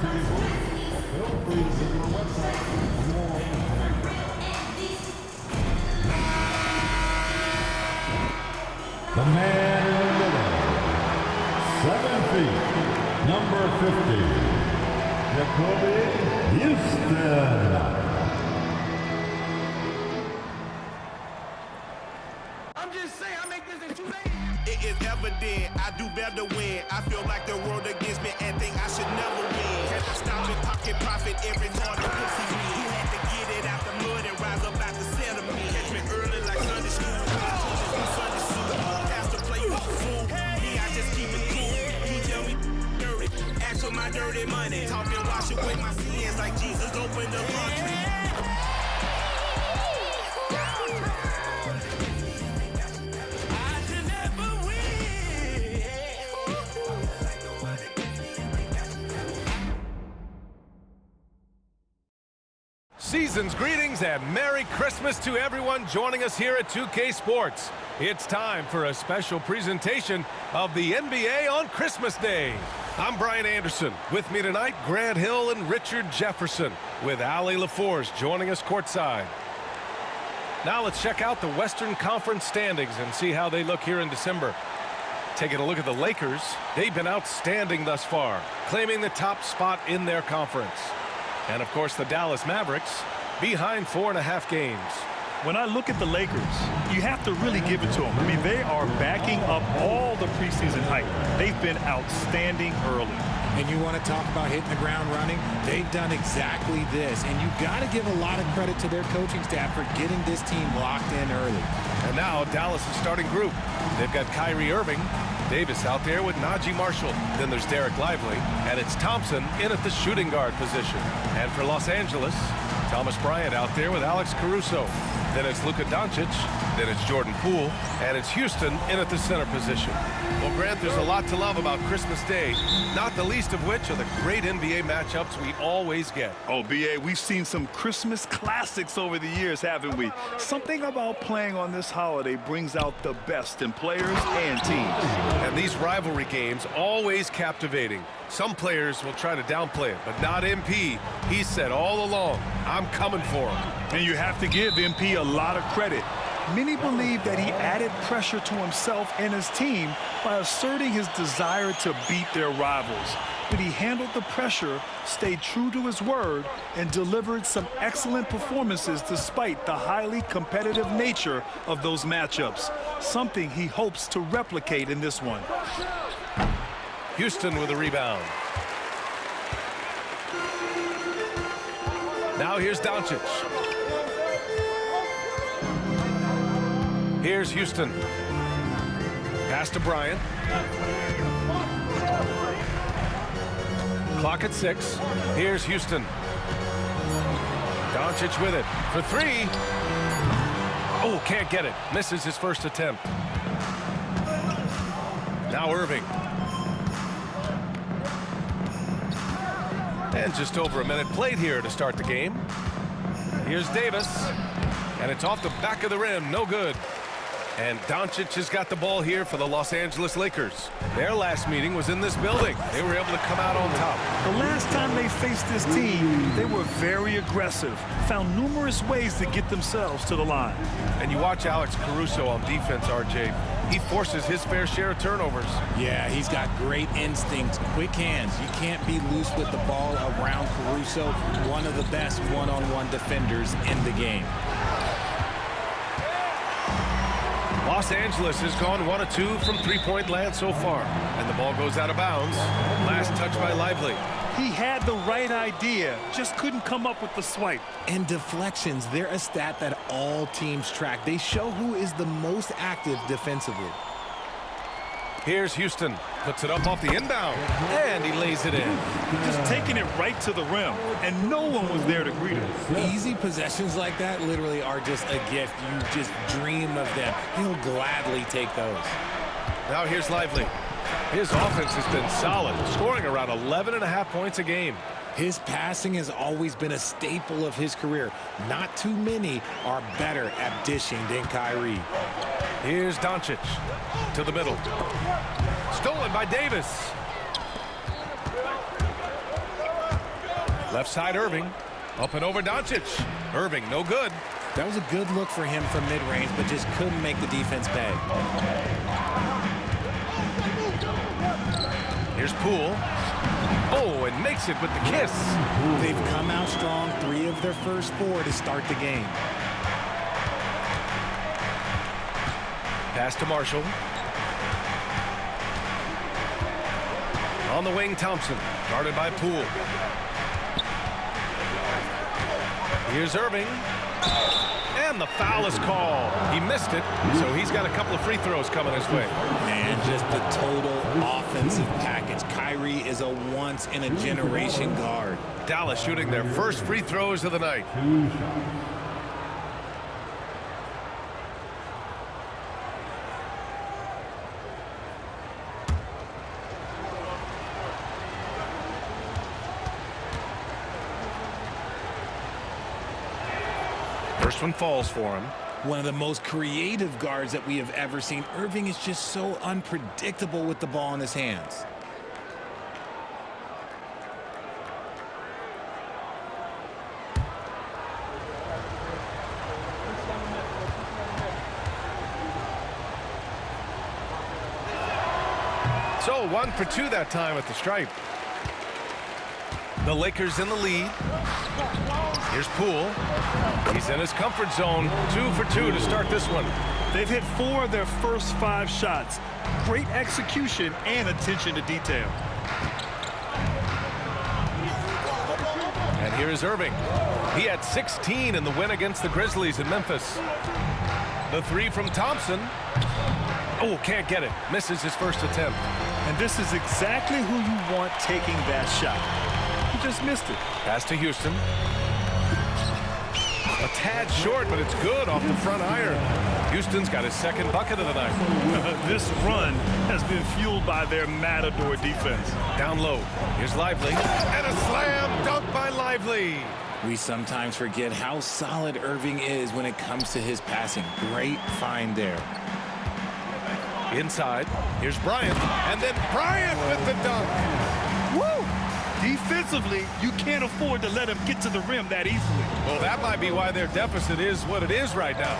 The man in the middle, 7 feet, number 50, Jacoby Houston. I'm just saying, I make this in 2 days. It is evident I do better when I feel like the world against me and think I should never win. Can't stop me pocket profit every morning. Pussy me. He had to get it out the mud and rise up out the sediment. Catch me early like Sunday school. Sunday suit. Pastor play with the fool. Me, I just keep it cool. He tell me dirty. Ask for my dirty money. Talking wash away my sins like Jesus opened the laundry. Season's greetings and Merry Christmas to everyone joining us here at 2K Sports. It's time for a special presentation of the NBA on Christmas Day. I'm Brian Anderson. With me tonight, Grant Hill and Richard Jefferson, with Allie LaForce joining us courtside. Now let's check out the Western Conference standings and see how they look here in December. Taking a look at the Lakers, they've been outstanding thus far, claiming the top spot in their conference. And, of course, the Dallas Mavericks behind 4.5 games. When I look at the Lakers, you have to really give it to them. I mean, they are backing up all the preseason hype. They've been outstanding early. And you want to talk about hitting the ground running? They've done exactly this. And you've got to give a lot of credit to their coaching staff for getting this team locked in early. And now Dallas' starting group. They've got Kyrie Irving, Davis out there with Najee Marshall. Then there's Derek Lively, and it's Thompson in at the shooting guard position. And for Los Angeles, Thomas Bryant out there with Alex Caruso. Then it's Luka Doncic, then it's Jordan Poole, and it's Houston in at the center position. Well, Grant, there's a lot to love about Christmas Day, not the least of which are the great NBA matchups we always get. Oh, B.A., we've seen some Christmas classics over the years, haven't we? Something about playing on this holiday brings out the best in players and teams. And these rivalry games always captivating. Some players will try to downplay it, but not MP. He said all along, I'm coming for him. And you have to give MP a lot of credit. Many believe that he added pressure to himself and his team by asserting his desire to beat their rivals. But he handled the pressure, stayed true to his word, and delivered some excellent performances despite the highly competitive nature of those matchups, something he hopes to replicate in this one. Houston with a rebound. Now here's Doncic. Here's Houston. Pass to Bryant. Clock at 6. Here's Houston. Doncic with it for 3. Oh, can't get it. Misses his first attempt. Now Irving. And just over a minute played here to start the game. Here's Davis. And it's off the back of the rim. No good. And Doncic has got the ball here for the Los Angeles Lakers. Their last meeting was in this building. They were able to come out on top. The last time they faced this team, they were very aggressive, found numerous ways to get themselves to the line. And you watch Alex Caruso on defense, RJ. He forces his fair share of turnovers. Yeah, he's got great instincts, quick hands. You can't be loose with the ball around Caruso, one of the best one-on-one defenders in the game. Los Angeles has gone 1 of 2 from three-point land so far. And the ball goes out of bounds. Last touch by Lively. He had the right idea, just couldn't come up with the swipe. And deflections, they're a stat that all teams track. They show who is the most active defensively. Here's Houston. Puts it up off the inbound. And he lays it in. Just taking it right to the rim, and no one was there to greet him. Easy possessions like that literally are just a gift. You just dream of them. He'll gladly take those. Now here's Lively. His offense has been solid, scoring around 11.5 points a game. His passing has always been a staple of his career. Not too many are better at dishing than Kyrie. Here's Doncic to the middle. Stolen by Davis. Left side Irving. Up and over Doncic. Irving, no good. That was a good look for him from mid-range, but just couldn't make the defense pay. Here's Poole. Oh, and makes it with the kiss. They've come out strong, 3 of their first 4 to start the game. Pass to Marshall. On the wing, Thompson. Guarded by Poole. Here's Irving. And the foul is called. He missed it, so he's got a couple of free throws coming his way. And just the total offensive package. Kyrie is a once-in-a-generation guard. Dallas shooting their first free throws of the night. 2 shots. First one falls for him. One of the most creative guards that we have ever seen. Irving is just so unpredictable with the ball in his hands. So 1 for 2 that time at the stripe. The Lakers in the lead. Here's Poole. He's in his comfort zone. 2 for 2 to start this one. They've hit 4 of their first 5 shots. Great execution and attention to detail. And here is Irving. He had 16 in the win against the Grizzlies in Memphis. The 3 from Thompson. Oh, can't get it. Misses his first attempt. And this is exactly who you want taking that shot. He just missed it. Pass to Houston. A tad short, but it's good off the front iron. Houston's got his second bucket of the night. This run has been fueled by their Matador defense. Down low. Here's Lively. And a slam dunk by Lively. We sometimes forget how solid Irving is when it comes to his passing. Great find there. Inside. Here's Bryant. And then Bryant with the dunk. Woo! Defensively, you can't afford to let him get to the rim that easily. Well, that might be why their deficit is what it is right now.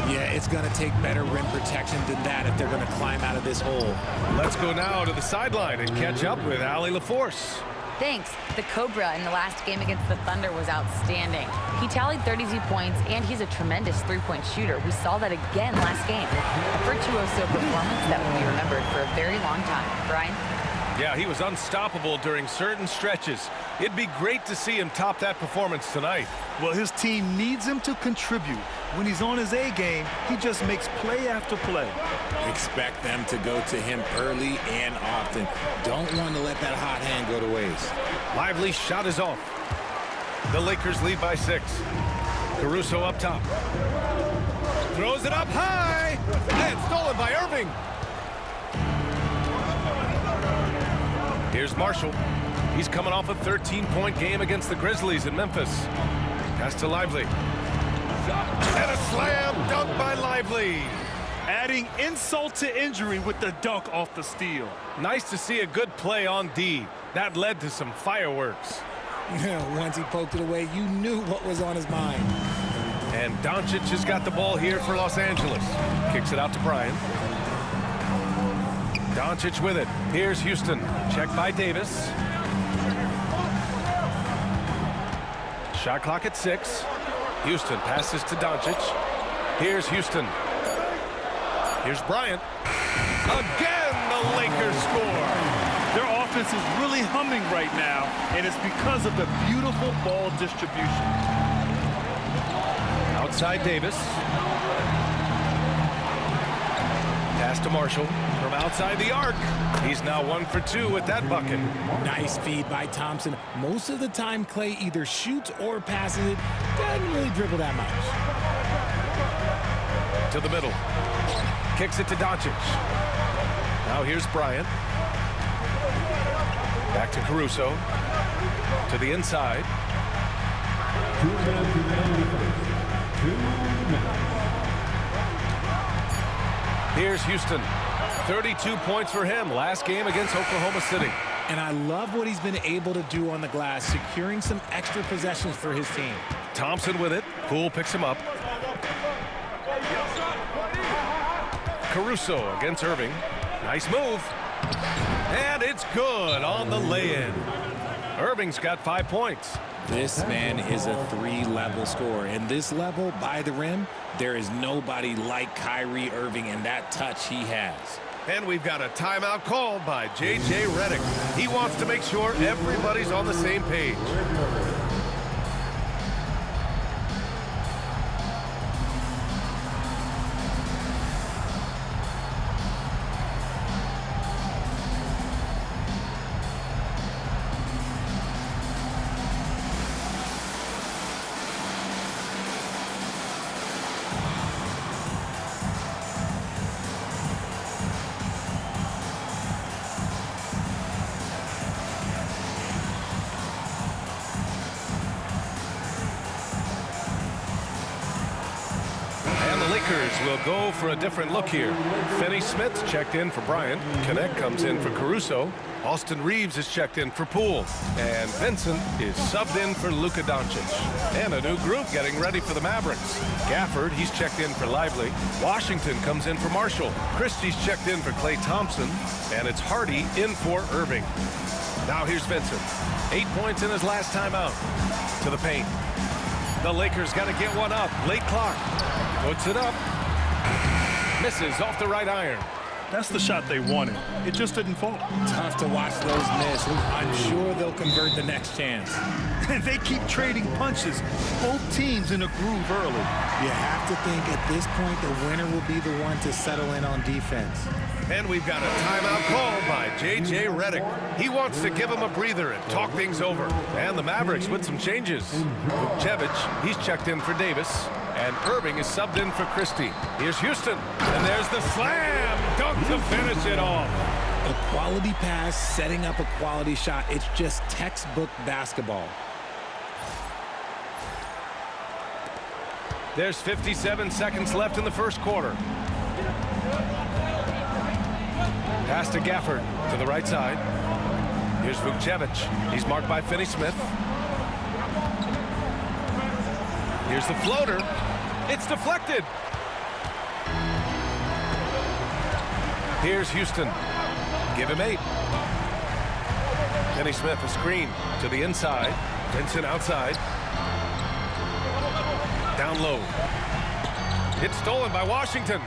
Yeah, it's going to take better rim protection than that if they're going to climb out of this hole. Let's go now to the sideline and catch up with Allie LaForce. Thanks. The Cobra in the last game against the Thunder was outstanding. He tallied 32 points, and he's a tremendous three-point shooter. We saw that again last game. A virtuoso performance that will be remembered for a very long time. Brian? Yeah, he was unstoppable during certain stretches. It'd be great to see him top that performance tonight. Well, his team needs him to contribute. When he's on his A game, he just makes play after play. Expect them to go to him early and often. Don't want to let that hot hand go to waste. Lively shot is off. The Lakers lead by 6. Caruso up top. Throws it up high. And stolen by Irving. Here's Marshall. He's coming off a 13-point game against the Grizzlies in Memphis. Pass to Lively. And a slam dunk by Lively. Adding insult to injury with the dunk off the steal. Nice to see a good play on D. That led to some fireworks. Once he poked it away, you knew what was on his mind. And Doncic has got the ball here for Los Angeles. Kicks it out to Bryant. Doncic with it. Here's Houston. Check by Davis. Shot clock at 6. Houston passes to Doncic. Here's Houston. Here's Bryant. Again, the Lakers score. Their offense is really humming right now, and it's because of the beautiful ball distribution. Outside Davis. Pass to Marshall from outside the arc. He's now 1 for 2 with that bucket. Nice feed by Thompson. Most of the time, Clay either shoots or passes it. Doesn't really dribble that much. To the middle. Kicks it to Doncic. Now here's Bryant. Back to Caruso. To the inside. 2 minutes remaining. 2 minutes. Here's Houston. 32 points for him last game against Oklahoma City. And I love what he's been able to do on the glass, securing some extra possessions for his team. Thompson with it. Poole picks him up. Caruso against Irving. Nice move. And it's good on the lay-in. Irving's got 5 points. This man is a 3-level scorer. And this level, by the rim, there is nobody like Kyrie Irving and that touch he has. And we've got a timeout called by J.J. Redick. He wants to make sure everybody's on the same page. Will go for a different look here. Finney Smith's checked in for Bryant. Connect comes in for Caruso. Austin Reeves is checked in for Poole. And Vincent is subbed in for Luka Doncic. And a new group getting ready for the Mavericks. Gafford, he's checked in for Lively. Washington comes in for Marshall. Christie's checked in for Klay Thompson. And it's Hardy in for Irving. Now here's Vincent. 8 points in his last time out. To the paint. The Lakers got to get one up. Late clock. Puts it up. Misses off the right iron. That's the shot they wanted. It just didn't fall. Tough to watch those miss. I'm sure they'll convert the next chance. And they keep trading punches. Both teams in a groove early. You have to think at this point the winner will be the one to settle in on defense. And we've got a timeout called by J.J. Redick. He wants to give him a breather and talk things over. And the Mavericks with some changes. Vukcevic, he's checked in for Davis. And Irving is subbed in for Christie. Here's Houston. And there's the slam dunk to finish it off. A quality pass, setting up a quality shot. It's just textbook basketball. There's 57 seconds left in the first quarter. Pass to Gafford to the right side. Here's Vukcevic. He's marked by Finney Smith. Here's the floater. It's deflected. Here's Houston. Give him 8. Finney Smith a screen to the inside. Vincent outside. Down low. It's stolen by Washington.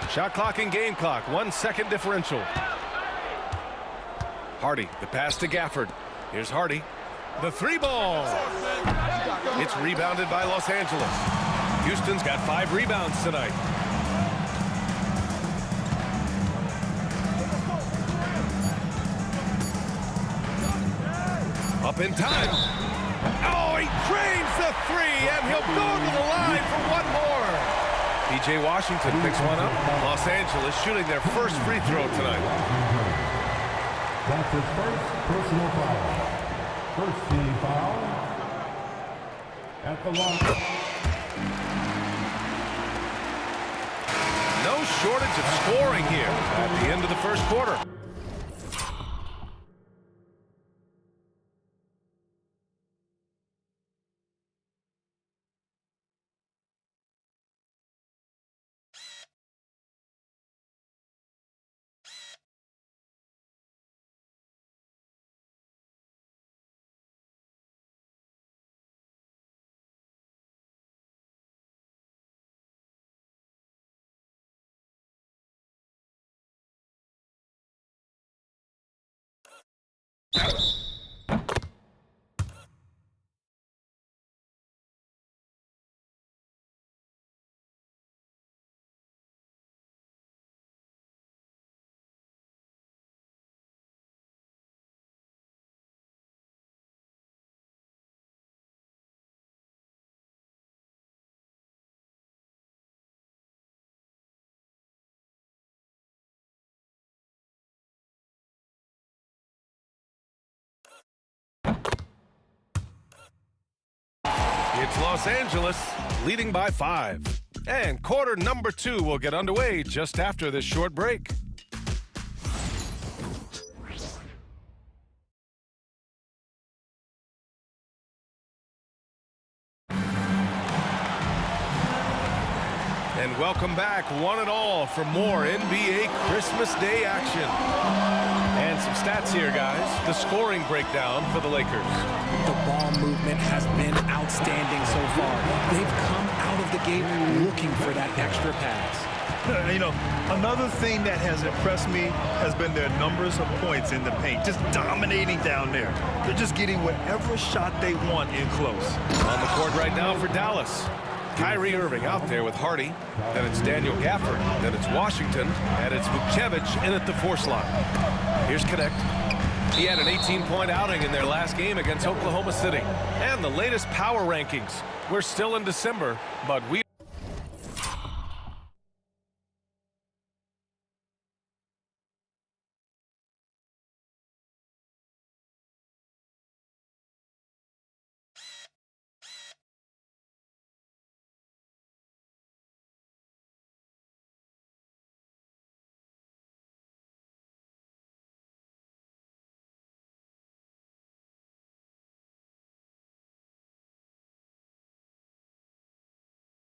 Shot clock and game clock. 1 second differential. Hardy, the pass to Gafford. Here's Hardy. The 3-ball. It's rebounded by Los Angeles. Houston's got 5 rebounds tonight. Up in time. Oh, he drains the 3, and he'll go to the line for one more. P.J. Washington picks one up. Los Angeles shooting their first free throw tonight. That's his first personal foul. First team foul at the line. No shortage of scoring here at the end of the first quarter. It's Los Angeles leading by 5. And quarter number 2 will get underway just after this short break. And welcome back, one and all, for more NBA Christmas Day action. And some stats here, guys. The scoring breakdown for the Lakers. The ball movement has been outstanding so far. They've come out of the gate looking for that extra pass. You know, another thing that has impressed me has been their numbers of points in the paint, just dominating down there. They're just getting whatever shot they want in close. On the court right now for Dallas. Kyrie Irving out there with Hardy. Then it's Daniel Gafford. Then it's Washington. And it's Vukcevic in at the force line. Here's Connect. He had an 18-point outing in their last game against Oklahoma City. And the latest power rankings. We're still in December, but we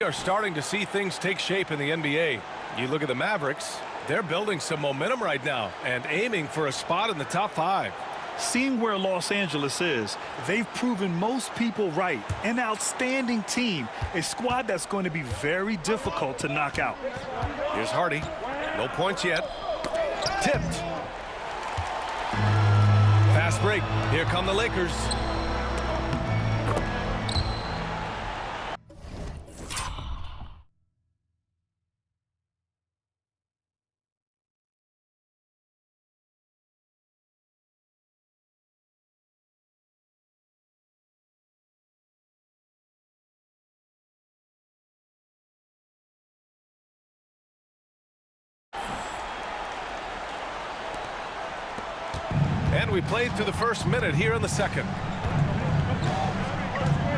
are starting to see things take shape in the NBA. You look at the Mavericks, they're building some momentum right now and aiming for a spot in the top 5. Seeing where Los Angeles is, they've proven most people right. An outstanding team, a squad that's going to be very difficult to knock out. Here's Hardy. No points yet. Tipped. Fast break. Here come the Lakers. And we played through the first minute here in the second.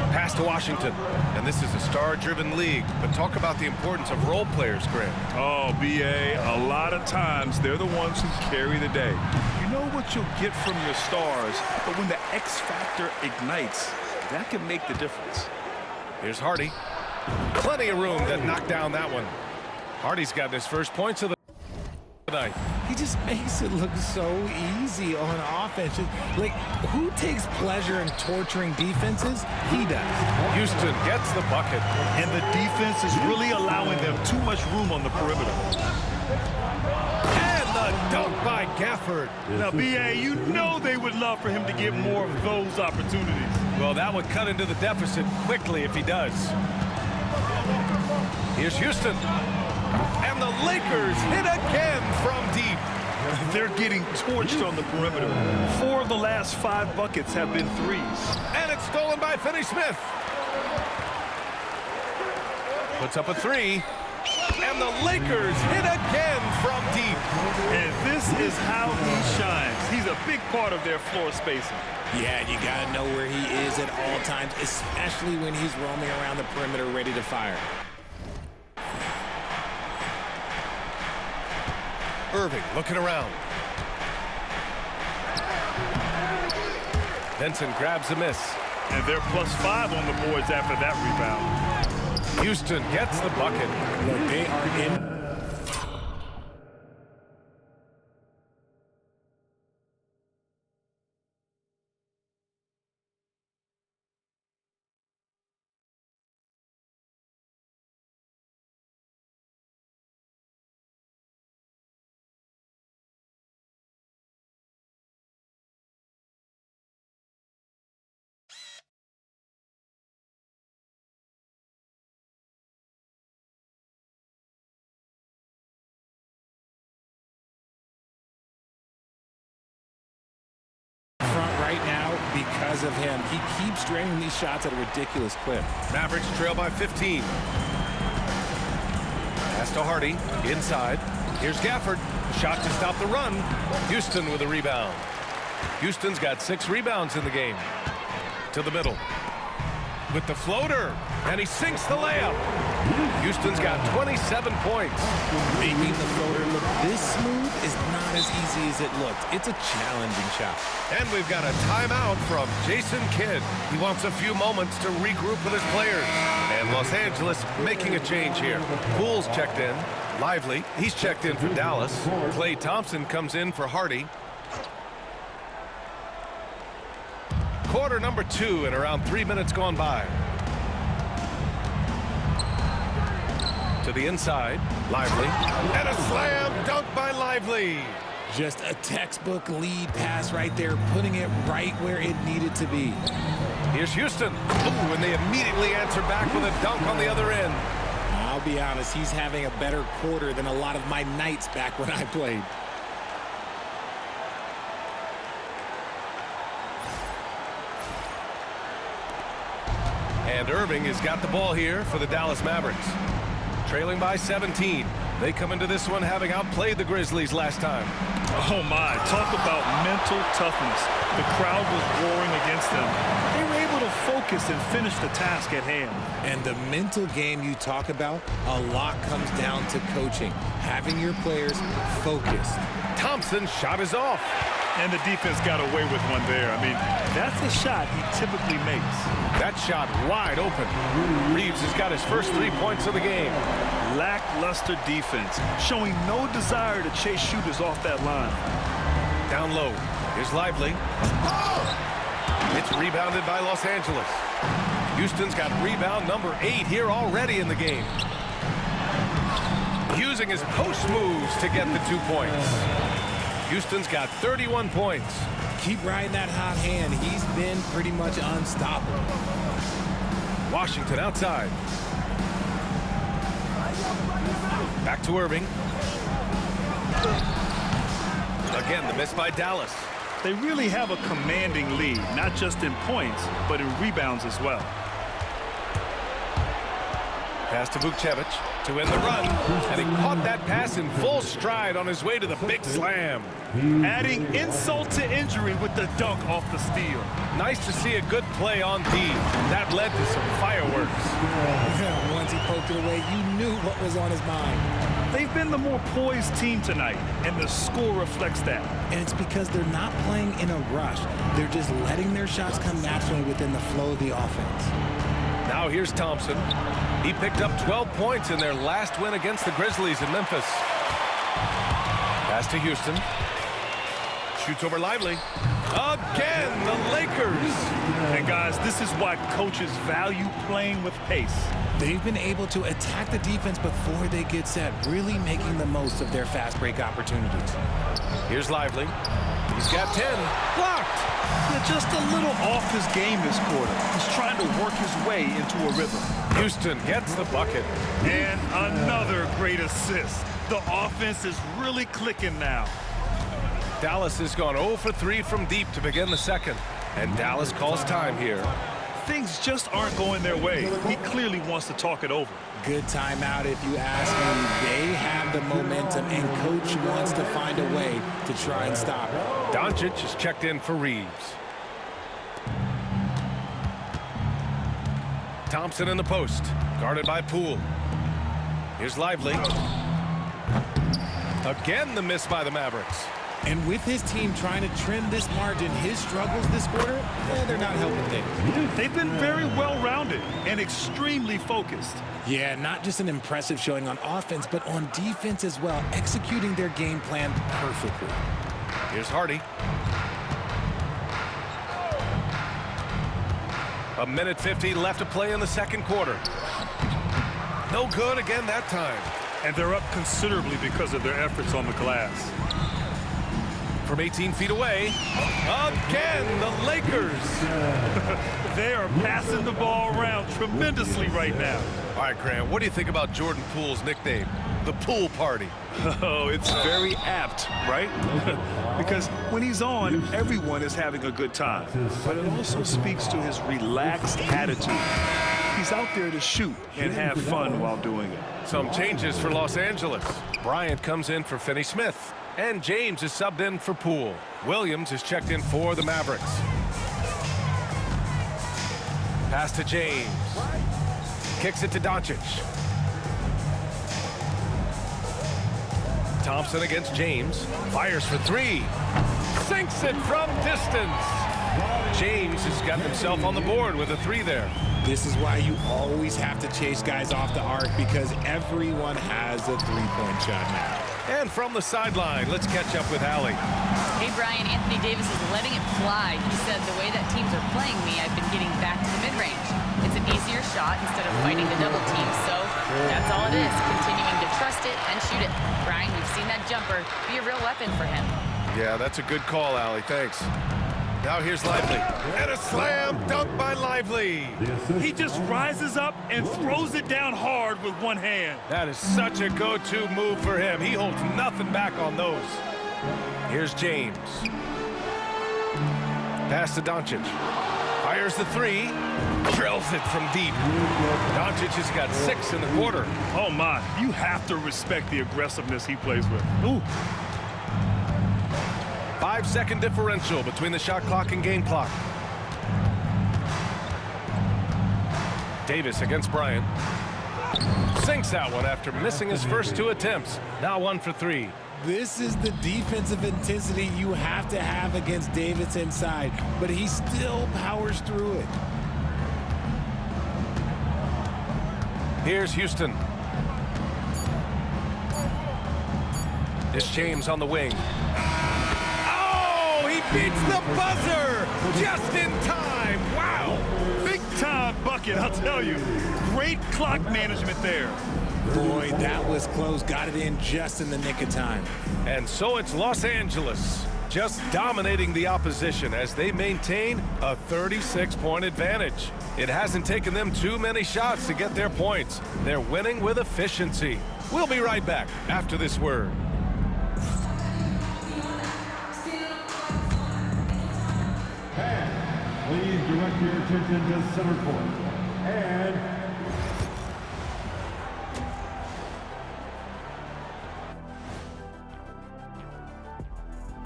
Pass to Washington. And this is a star-driven league. But talk about the importance of role players, Grant. Oh, B.A., a lot of times they're the ones who carry the day. You know what you'll get from your stars, but when the X factor ignites, that can make the difference. Here's Hardy. Plenty of room to knock down that one. Hardy's got his first points of the night. He just makes it look so easy on offense. Like, who takes pleasure in torturing defenses? He does. Houston gets the bucket. And the defense is really allowing them too much room on the perimeter. And the dunk by Gafford. Now, B.A., you know they would love for him to get more of those opportunities. Well, that would cut into the deficit quickly if he does. Here's Houston. And the Lakers hit again from deep. They're getting torched on the perimeter. 4 of the last 5 buckets have been threes. And it's stolen by Finney-Smith. Puts up a 3. And the Lakers hit again from deep. And this is how he shines. He's a big part of their floor spacing. Yeah, you got to know where he is at all times, especially when he's roaming around the perimeter ready to fire. Irving looking around. Benson grabs a miss. And they're +5 on the boards after that rebound. Houston gets the bucket. Look, they are in. Right now, because of him, he keeps draining these shots at a ridiculous clip. Mavericks trail by 15. Pass to Hardy, inside. Here's Gafford, shot to stop the run. Houston with a rebound. Houston's got 6 rebounds in the game. To the middle. With the floater, and he sinks the layup. Houston's got 27 points. Making the floater look this smooth is not not as easy as it looked. It's a challenging shot. And we've got a timeout from Jason Kidd. He wants a few moments to regroup with his players. And Los Angeles making a change here. Poole's checked in. Lively, he's checked in for Dallas. Klay Thompson comes in for Hardy. Quarter number 2 and around 3 minutes gone by. To the inside, Lively. And a slam dunk by Lively. Just a textbook lead pass right there, putting it right where it needed to be. Here's Houston. Ooh, and they immediately answer back with a dunk on the other end. I'll be honest, he's having a better quarter than a lot of my nights back when I played. And Irving has got the ball here for the Dallas Mavericks. Trailing by 17. They come into this one having outplayed the Grizzlies last time. Oh my, talk about mental toughness. The crowd was roaring against them. They were able to focus and finish the task at hand. And the mental game you talk about, a lot comes down to coaching. Having your players focused. Thompson's shot is off. And the defense got away with one there. I mean, that's a shot he typically makes. That shot wide open. Reeves has got his first 3 points of the game. Lackluster defense, showing no desire to chase shooters off that line. Down low. Here's Lively. It's rebounded by Los Angeles. Houston's got rebound number 8 here already in the game. Using his post moves to get the 2 points. Houston's got 31 points. Keep riding that hot hand. He's been pretty much unstoppable. Washington outside. Back to Irving. Again, the miss by Dallas. They really have a commanding lead, not just in points, but in rebounds as well. Pass to Vukcevic to win the run, and he caught that pass in full stride on his way to the big slam. Adding insult to injury with the dunk off the steal. Nice to see a good play on D. That led to some fireworks. Once he poked it away, you knew what was on his mind. They've been the more poised team tonight, and the score reflects that. And it's because they're not playing in a rush. They're just letting their shots come naturally within the flow of the offense. Now here's Thompson. He picked up 12 points in their last win against the Grizzlies in Memphis. Pass to Houston. Shoots over Lively. Again, the Lakers. And guys, this is why coaches value playing with pace. They've been able to attack the defense before they get set, really making the most of their fast break opportunities. Here's Lively. He's got 10. Blocked. They're just a little off his game this quarter. He's trying to work his way into a rhythm. Houston gets the bucket. And another great assist. The offense is really clicking now. Dallas has gone 0 for 3 from deep to begin the second. And Dallas calls time here. Things just aren't going their way. He clearly wants to talk it over. Good timeout if you ask me. They have the momentum, and coach wants to find a way to try and stop it. Doncic is checked in for Reeves. Thompson in the post, guarded by Poole. Here's Lively. Again, the miss by the Mavericks. And with his team trying to trim this margin, his struggles this quarter, they're not helping things. They've been very well-rounded and extremely focused. Yeah, not just an impressive showing on offense, but on defense as well, executing their game plan perfectly. Here's Hardy. A minute 50 left to play in the second quarter. No good again that time. And they're up considerably because of their efforts on the glass. From 18 feet away, again, the Lakers. They are passing the ball around tremendously right now. All right, Grant, what do you think about Jordan Poole's nickname, the Pool Party? Oh, it's very apt, right? Because when he's on, everyone is having a good time. But it also speaks to his relaxed attitude. He's out there to shoot and have fun while doing it. Some changes for Los Angeles. Bryant comes in for Finney Smith. And James is subbed in for Poole. Williams is checked in for the Mavericks. Pass to James. Kicks it to Doncic. Thompson against James. Fires for three. Sinks it from distance. James has got himself on the board with a three there. This is why you always have to chase guys off the arc, because everyone has a three-point shot now. And from the sideline, let's catch up with Allie. Hey, Brian, Anthony Davis is letting it fly. He said, the way that teams are playing me, I've been getting back to the mid-range. It's an easier shot instead of fighting the double team. So that's all it is, continuing to trust it and shoot it. Brian, we've seen that jumper be a real weapon for him. Yeah, that's a good call, Allie. Thanks. Now here's Lively. And a slam dunk by Lively. He just rises up and throws it down hard with one hand. That is such a go-to move for him. He holds nothing back on those. Here's James. Pass to Doncic. Fires the three. Drills it from deep. Doncic has got 6 in the quarter. Oh, my. You have to respect the aggressiveness he plays with. Ooh. 5-second differential between the shot clock and game clock. Davis against Bryant. Sinks that one after missing his first 2 attempts. Now 1 for 3. This is the defensive intensity you have to have against Davis inside, but he still powers through it. Here's Houston. It's James on the wing. Oh, he beats the buzzer just in time. Wow. Big time bucket, I'll tell you. Great clock management there. Boy, that was close. Got it in just in the nick of time. And so it's Los Angeles just dominating the opposition as they maintain a 36-point advantage. It hasn't taken them too many shots to get their points. They're winning with efficiency. We'll be right back after this word. Please direct your attention to center court. And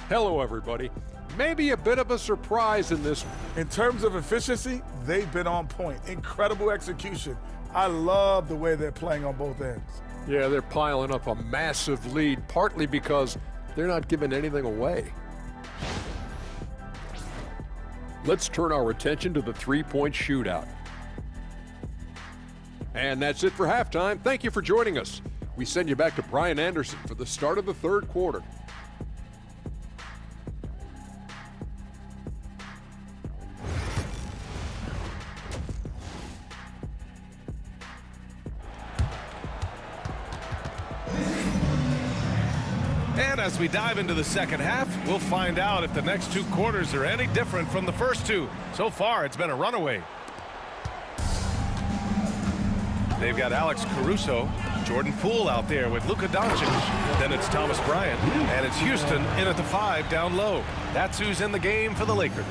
hello, everybody. Maybe a bit of a surprise in this. In terms of efficiency, they've been on point. Incredible execution. I love the way they're playing on both ends. Yeah, they're piling up a massive lead, partly because they're not giving anything away. Let's turn our attention to the three-point shootout. And that's it for halftime. Thank you for joining us. We send you back to Brian Anderson for the start of the third quarter. And as we dive into the second half, we'll find out if the next 2 quarters are any different from the first 2. So far, it's been a runaway. They've got Alex Caruso, Jordan Poole out there with Luka Doncic. Then it's Thomas Bryant, and it's Houston in at the 5 down low. That's who's in the game for the Lakers.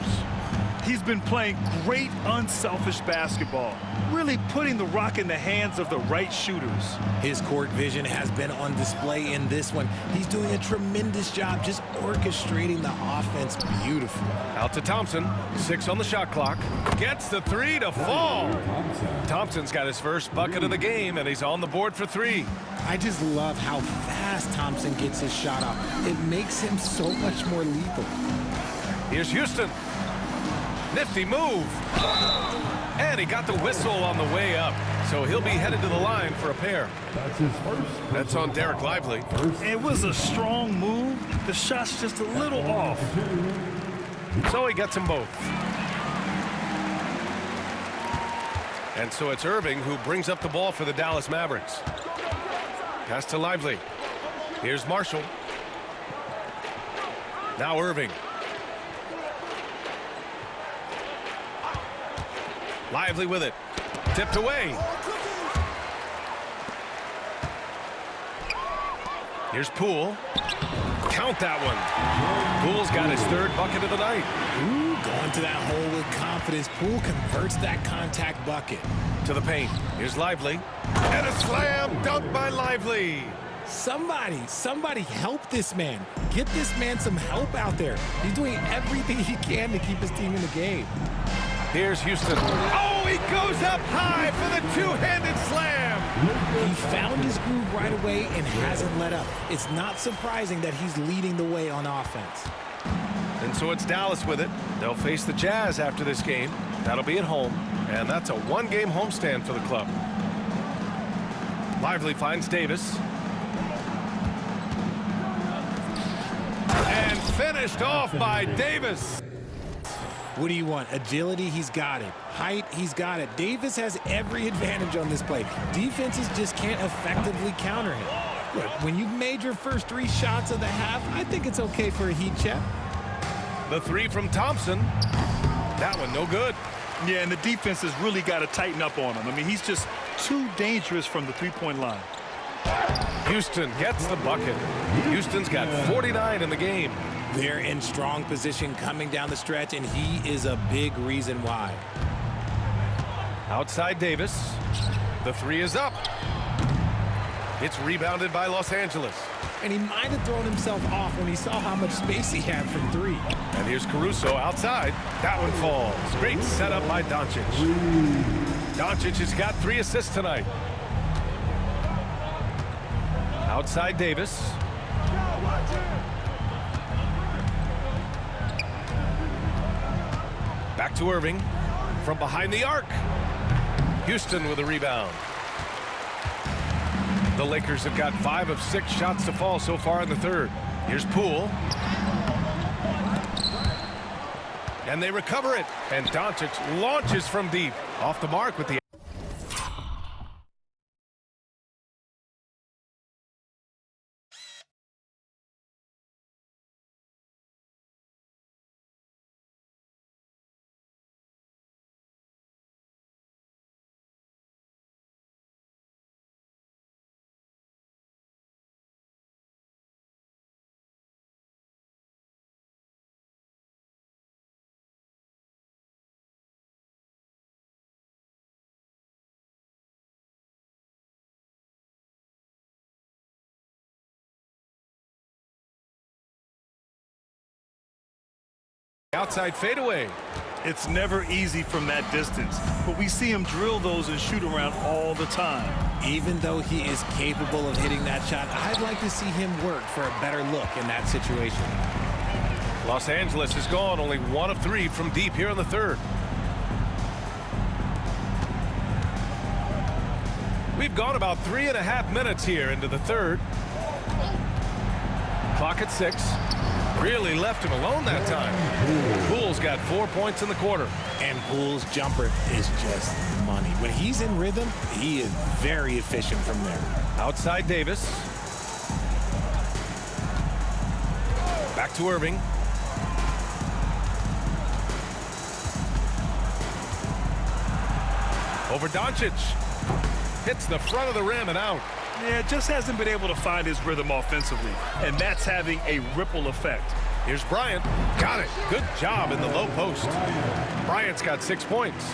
He's been playing great, unselfish basketball, really putting the rock in the hands of the right shooters. His court vision has been on display in this one. He's doing a tremendous job just orchestrating the offense beautifully. Out to Thompson, 6 on the shot clock. Gets the 3 to fall. Thompson's got his first bucket of the game, and he's on the board for 3. I just love how fast Thompson gets his shot off. It makes him so much more lethal. Here's Houston. Nifty move. And he got the whistle on the way up. So he'll be headed to the line for a pair. that's his first. That's on Derek Lively. It was a strong move. The shot's just a little off. So he gets them both. And so it's Irving who brings up the ball for the Dallas Mavericks. Pass to Lively. Here's Marshall. Now Irving. Lively with it. Tipped away. Here's Poole. Count that one. Poole's got his 3rd bucket of the night. Ooh, going to that hole with confidence. Poole converts that contact bucket. To the paint. Here's Lively. And a slam dunk by Lively. Somebody help this man. Get this man some help out there. He's doing everything he can to keep his team in the game. Here's Houston. Oh, he goes up high for the 2-handed slam. He found his groove right away and hasn't let up. It's not surprising that he's leading the way on offense. And so it's Dallas with it. They'll face the Jazz after this game. That'll be at home, and that's a one-game homestand for the club. Lively finds Davis. And finished off by Davis. What do you want? Agility, he's got it. Height, he's got it. Davis has every advantage on this play. Defenses just can't effectively counter him. Look, when you've made your first 3 shots of the half, I think it's okay for a heat check. The 3 from Thompson. That one no good. Yeah, and the defense has really got to tighten up on him. I mean, he's just too dangerous from the three-point line. Houston gets the bucket. Houston's got 49 in the game. They're in strong position coming down the stretch, and he is a big reason why. Outside Davis. The 3 is up. It's rebounded by Los Angeles. And he might have thrown himself off when he saw how much space he had from 3. And here's Caruso outside. That one falls. Great setup by Doncic. Doncic has got 3 assists tonight. Outside Davis. Back to Irving. From behind the arc. Houston with a rebound. The Lakers have got 5 of 6 shots to fall so far in the third. Here's Poole. And they recover it. And Doncic launches from deep. Off the mark with the outside fadeaway. It's never easy from that distance, but we see him drill those and shoot around all the time. Even though he is capable of hitting that shot, I'd like to see him work for a better look in that situation. Los Angeles is gone, only 1 of 3 from deep here in the third. We've gone about 3.5 minutes here into the third. Clock at 6. Really left him alone that time. Poole's got 4 points in the quarter. And Poole's jumper is just money. When he's in rhythm, he is very efficient from there. Outside Davis. Back to Irving. Over Doncic. Hits the front of the rim and out. Yeah, just hasn't been able to find his rhythm offensively, and that's having a ripple effect. Here's Bryant. Got it. Good job in the low post. Bryant's got 6 points.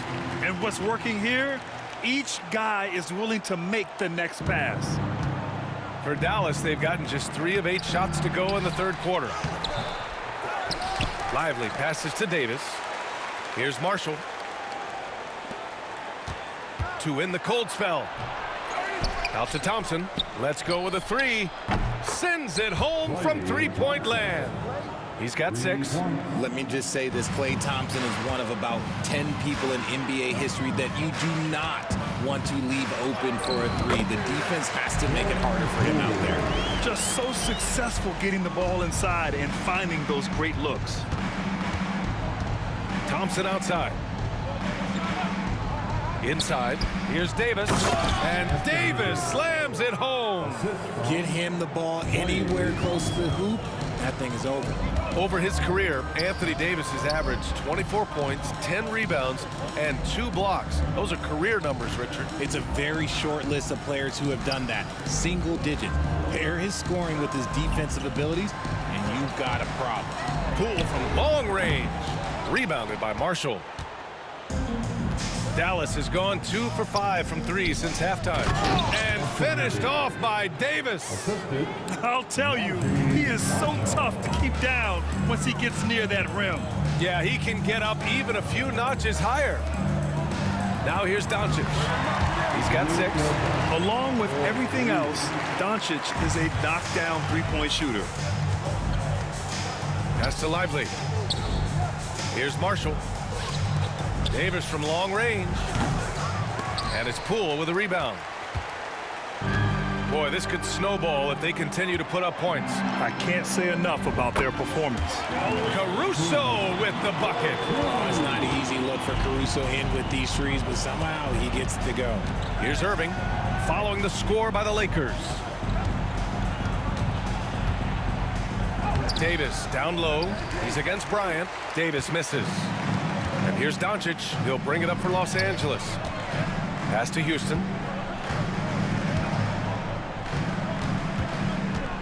And what's working here? Each guy is willing to make the next pass. For Dallas, they've gotten just 3 of 8 shots to go in the third quarter. Lively passes to Davis. Here's Marshall. To win the cold spell. Out to Thompson. Let's go with a 3. Sends it home from three-point land. He's got 6. Let me just say this. Klay Thompson is one of about 10 people in NBA history that you do not want to leave open for a 3. The defense has to make it harder for him out there. Just so successful getting the ball inside and finding those great looks. Thompson outside. Inside, here's Davis, and Davis slams it home. Get him the ball anywhere close to the hoop, that thing is over. Over his career, Anthony Davis has averaged 24 points, 10 rebounds, and 2 blocks. Those are career numbers, Richard. It's a very short list of players who have done that. Single digits. Pair his scoring with his defensive abilities, and you've got a problem. Poole from long range. Rebounded by Marshall. Dallas has gone 2 for 5 from 3 since halftime. And finished off by Davis. I'll tell you, he is so tough to keep down once he gets near that rim. Yeah, he can get up even a few notches higher. Now here's Doncic. He's got 6. Along with everything else, Doncic is a knockdown three-point shooter. Pass to Lively. Here's Marshall. Davis from long range. And it's Poole with a rebound. Boy, this could snowball if they continue to put up points. I can't say enough about their performance. Caruso with the bucket. Oh, it's not an easy look for Caruso in with these threes, but somehow he gets to go. Here's Irving, following the score by the Lakers. Davis down low. He's against Bryant. Davis misses. And here's Doncic. He'll bring it up for Los Angeles. Pass to Houston.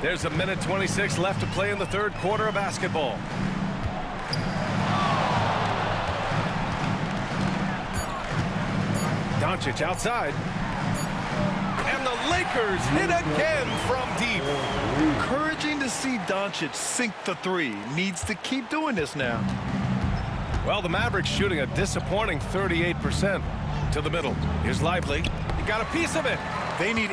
There's a minute 26 left to play in the third quarter of basketball. Doncic outside. And the Lakers hit again from deep. Encouraging to see Doncic sink the three. Needs to keep doing this now. Well, the Mavericks shooting a disappointing 38% to the middle. Here's Lively. He got a piece of it. They need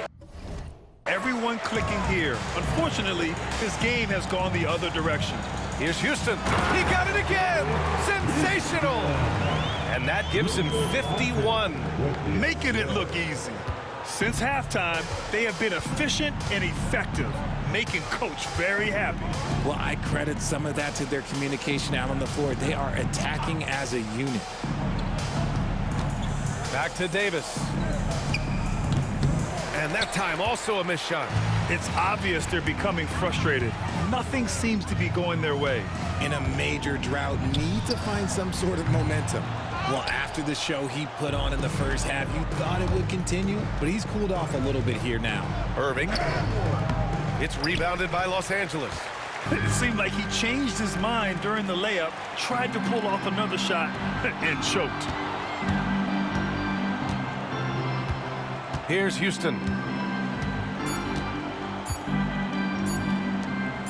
everyone clicking here. Unfortunately, his game has gone the other direction. Here's Houston. He got it again. Sensational. And that gives him 51. Making it look easy. Since halftime, they have been efficient and effective, making Coach very happy. Well, I credit some of that to their communication out on the floor. They are attacking as a unit. Back to Davis. And that time also a missed shot. It's obvious they're becoming frustrated. Nothing seems to be going their way. In a major drought, need to find some sort of momentum. Well, after the show he put on in the first half, you thought it would continue, but he's cooled off a little bit here now. Irving. It's rebounded by Los Angeles. It seemed like he changed his mind during the layup, tried to pull off another shot, and choked. Here's Houston.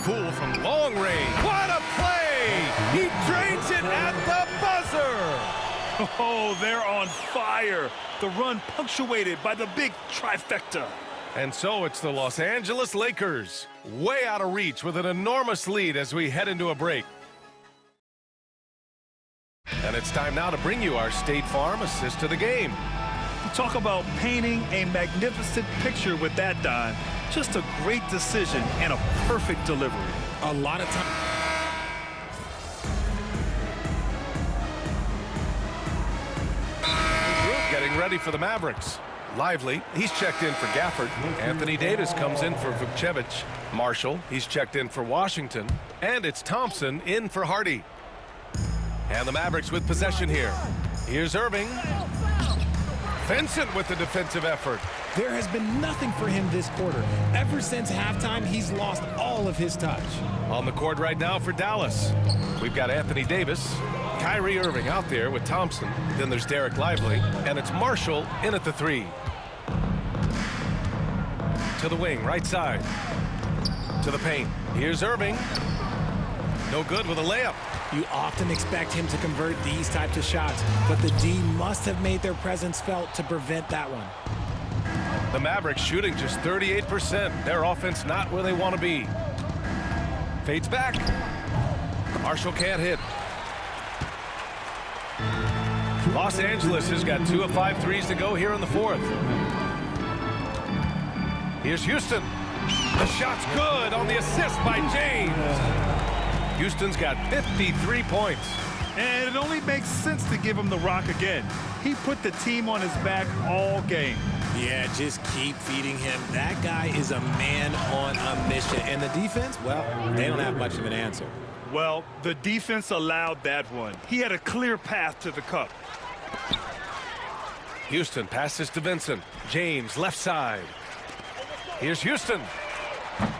Poole from long range. What a play! He drains it at the buzzer! Oh, they're on fire. The run punctuated by the big trifecta. And so it's the Los Angeles Lakers, way out of reach with an enormous lead as we head into a break. And it's time now to bring you our State Farm assist to the game. You talk about painting a magnificent picture with that dime. Just a great decision and a perfect delivery. A lot of time. Getting ready for the Mavericks. Lively, he's checked in for Gafford. Anthony Davis comes in for Vukcevic. Marshall, he's checked in for Washington. And it's Thompson in for Hardy. And the Mavericks with possession here. Here's Irving. Vincent with the defensive effort. There has been nothing for him this quarter. Ever since halftime, he's lost all of his touch. On the court right now for Dallas, we've got Anthony Davis, Kyrie Irving out there with Thompson. Then there's Derek Lively, and it's Marshall in at the 3. To the wing, right side. To the paint. Here's Irving. No good with a layup. You often expect him to convert these types of shots, but the D must have made their presence felt to prevent that one. The Mavericks shooting just 38%. Their offense not where they want to be. Fades back. Marshall can't hit. Los Angeles has got 2 of 5 threes to go here in the 4th. Here's Houston. The shot's good on the assist by James. Houston's got 53 points. And it only makes sense to give him the rock again. He put the team on his back all game. Yeah, just keep feeding him. That guy is a man on a mission. And the defense, well, they don't have much of an answer. Well, the defense allowed that one. He had a clear path to the cup. Houston passes to Vincent. James, left side. Here's Houston.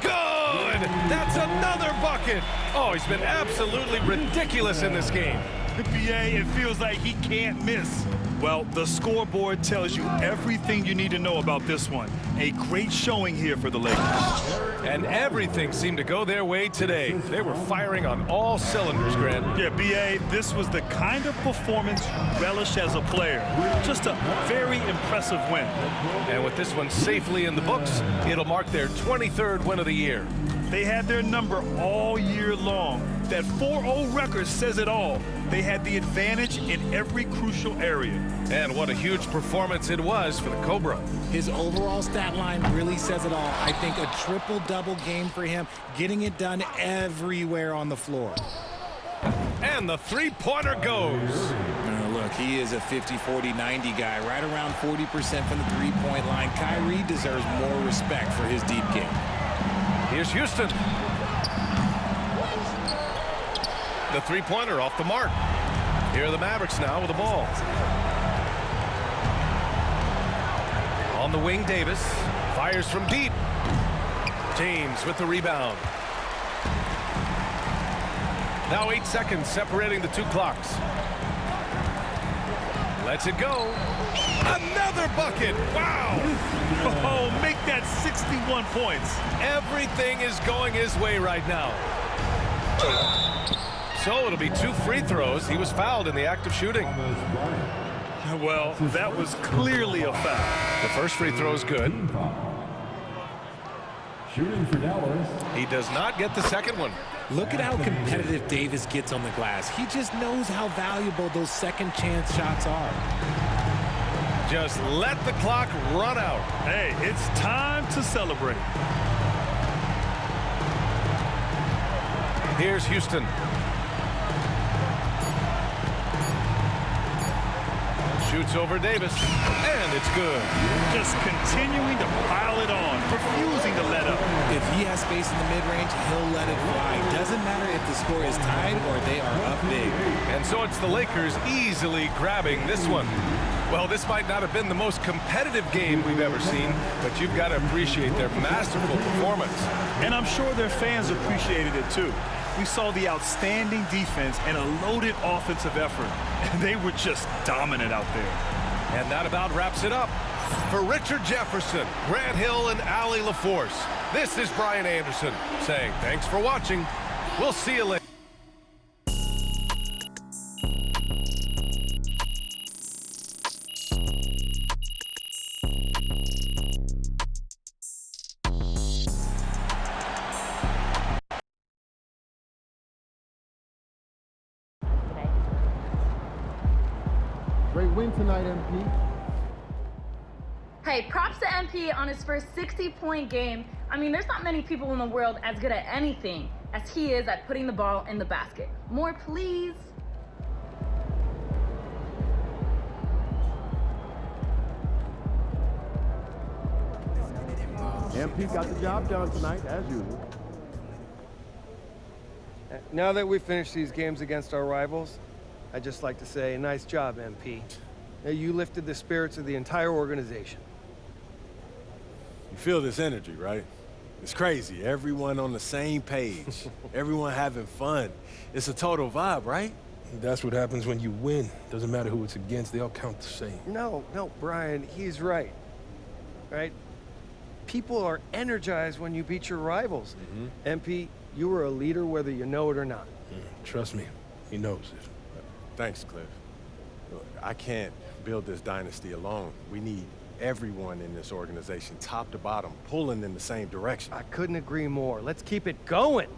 Good! That's another bucket! Oh, he's been absolutely ridiculous in this game. NBA, it feels like he can't miss. Well, the scoreboard tells you everything you need to know about this one. A great showing here for the Lakers. And everything seemed to go their way today. They were firing on all cylinders, Grant. Yeah, B.A., this was the kind of performance you relish as a player. Just a very impressive win. And with this one safely in the books, it'll mark their 23rd win of the year. They had their number all year long. That 4-0 record says it all. They had the advantage in every crucial area. And what a huge performance it was for the Cobra. His overall stat line really says it all. I think a triple-double game for him, getting it done everywhere on the floor. And the three-pointer goes. Look, he is a 50-40-90 guy, right around 40% from the three-point line. Kyrie deserves more respect for his deep game. Here's Houston. The three-pointer off the mark. Here are the Mavericks now with the ball. On the wing, Davis fires from deep. James with the rebound. Now 8 seconds separating the two clocks. Lets it go. Another bucket. Wow. Oh, make that 61 points. Everything is going his way right now. So it'll be 2 free throws. He was fouled in the act of shooting. Well, that was clearly a foul. The first free throw is good. Shooting for Dallas. He does not get the second one. Look at how competitive Davis gets on the glass. He just knows how valuable those second chance shots are. Just let the clock run out. Hey, it's time to celebrate. Here's Houston. Shoots over Davis, and it's good. Just continuing to pile it on, refusing to let up. If he has space in the mid-range, he'll let it fly. Doesn't matter if the score is tied or they are up big. And so it's the Lakers easily grabbing this one. Well, this might not have been the most competitive game we've ever seen, but you've got to appreciate their masterful performance. And I'm sure their fans appreciated it too. We saw the outstanding defense and a loaded offensive effort. And they were just dominant out there. And that about wraps it up. For Richard Jefferson, Grant Hill, and Allie LaForce, this is Brian Anderson saying thanks for watching. We'll see you later. Great win tonight, MP. Hey, props to MP on his first 60-point game. I mean, there's not many people in the world as good at anything as he is at putting the ball in the basket. More, please. MP got the job done tonight, as usual. Now that we've finished these games against our rivals, I'd just like to say, nice job, MP. You lifted the spirits of the entire organization. You feel this energy, right? It's crazy. Everyone on the same page. Everyone having fun. It's a total vibe, right? That's what happens when you win. Doesn't matter who it's against, they all count the same. No, Brian, he's right. Right? People are energized when you beat your rivals. MP, you were a leader whether you know it or not. Trust me, he knows it. Thanks, Cliff. Look, I can't build this dynasty alone. We need everyone in this organization, top to bottom, pulling in the same direction. I couldn't agree more. Let's keep it going.